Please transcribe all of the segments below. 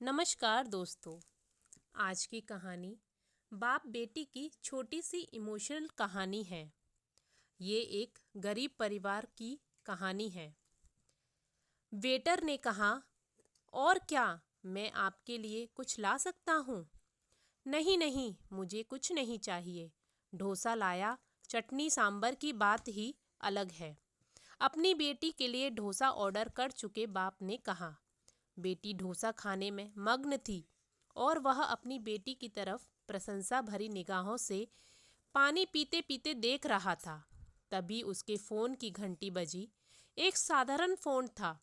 नमस्कार दोस्तों। आज की कहानी बाप बेटी की छोटी सी इमोशनल कहानी है। ये एक गरीब परिवार की कहानी है। वेटर ने कहा, और क्या मैं आपके लिए कुछ ला सकता हूँ? नहीं नहीं, मुझे कुछ नहीं चाहिए। डोसा लाया, चटनी सांबर की बात ही अलग है। अपनी बेटी के लिए डोसा ऑर्डर कर चुके बाप ने कहा। बेटी डोसा खाने में मग्न थी और वह अपनी बेटी की तरफ प्रशंसा भरी निगाहों से पानी पीते पीते देख रहा था। तभी उसके फ़ोन की घंटी बजी। एक साधारण फ़ोन था।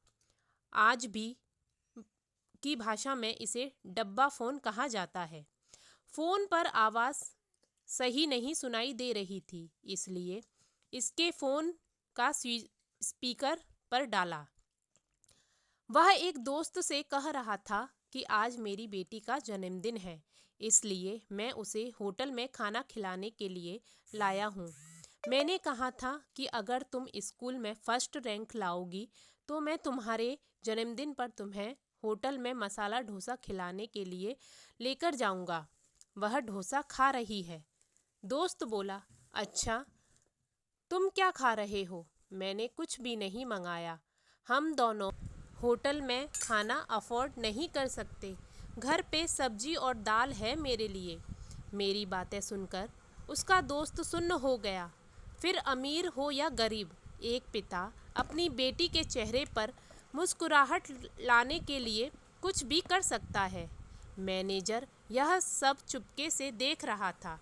आज भी की भाषा में इसे डब्बा फ़ोन कहा जाता है। फ़ोन पर आवाज़ सही नहीं सुनाई दे रही थी, इसलिए इसके फ़ोन का स्पीकर पर डाला। वह एक दोस्त से कह रहा था कि आज मेरी बेटी का जन्मदिन है, इसलिए मैं उसे होटल में खाना खिलाने के लिए लाया हूँ। मैंने कहा था कि अगर तुम स्कूल में फर्स्ट रैंक लाओगी तो मैं तुम्हारे जन्मदिन पर तुम्हें होटल में मसाला डोसा खिलाने के लिए लेकर जाऊँगा। वह डोसा खा रही है। दोस्त बोला, अच्छा, तुम क्या खा रहे हो? मैंने कुछ भी नहीं मंगाया। हम दोनों होटल में खाना अफोर्ड नहीं कर सकते। घर पे सब्जी और दाल है मेरे लिए। मेरी बातें सुनकर उसका दोस्त सुन्न हो गया। फिर अमीर हो या गरीब, एक पिता अपनी बेटी के चेहरे पर मुस्कुराहट लाने के लिए कुछ भी कर सकता है। मैनेजर यह सब चुपके से देख रहा था।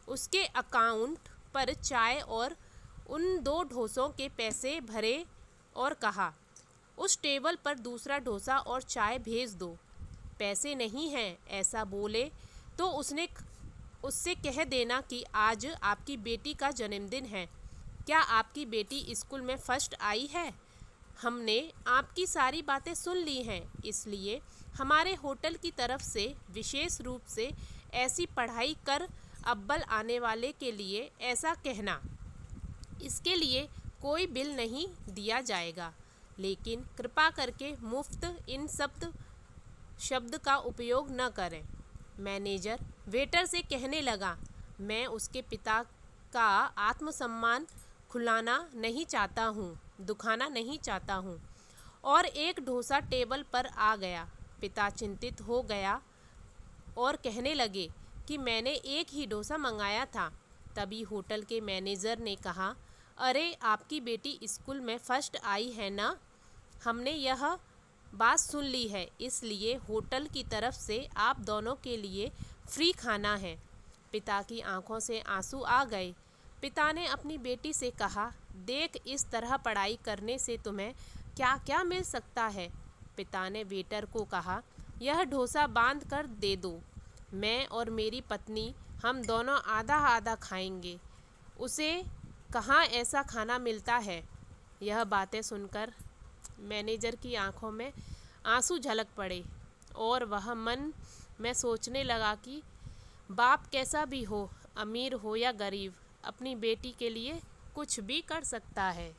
उसके अकाउंट पर चाय और उन 2 डोसों के पैसे भरे और कहा, उस टेबल पर दूसरा डोसा और चाय भेज दो। पैसे नहीं हैं ऐसा बोले तो उससे कह देना कि आज आपकी बेटी का जन्मदिन है। क्या आपकी बेटी स्कूल में फर्स्ट आई है? हमने आपकी सारी बातें सुन ली हैं, इसलिए हमारे होटल की तरफ से विशेष रूप से ऐसी पढ़ाई कर अव्वल आने वाले के लिए ऐसा कहना। इसके लिए कोई बिल नहीं दिया जाएगा, लेकिन कृपा करके मुफ्त इन शब्द का उपयोग न करें। मैनेजर वेटर से कहने लगा, मैं उसके पिता का आत्मसम्मान दुखाना नहीं चाहता हूँ। और एक डोसा टेबल पर आ गया। पिता चिंतित हो गया और कहने लगे कि मैंने एक ही डोसा मंगाया था। तभी होटल के मैनेजर ने कहा, अरे आपकी बेटी स्कूल में फर्स्ट आई है ना? हमने यह बात सुन ली है, इसलिए होटल की तरफ से आप दोनों के लिए फ्री खाना है। पिता की आंखों से आंसू आ गए। पिता ने अपनी बेटी से कहा, देख, इस तरह पढ़ाई करने से तुम्हें क्या क्या मिल सकता है। पिता ने वेटर को कहा, यह डोसा बांध कर दे दो। मैं और मेरी पत्नी हम दोनों आधा आधा खाएंगे। उसे कहाँ ऐसा खाना मिलता है। यह बातें सुनकर मैनेजर की आंखों में आंसू झलक पड़े और वह मन में सोचने लगा कि बाप कैसा भी हो, अमीर हो या गरीब, अपनी बेटी के लिए कुछ भी कर सकता है।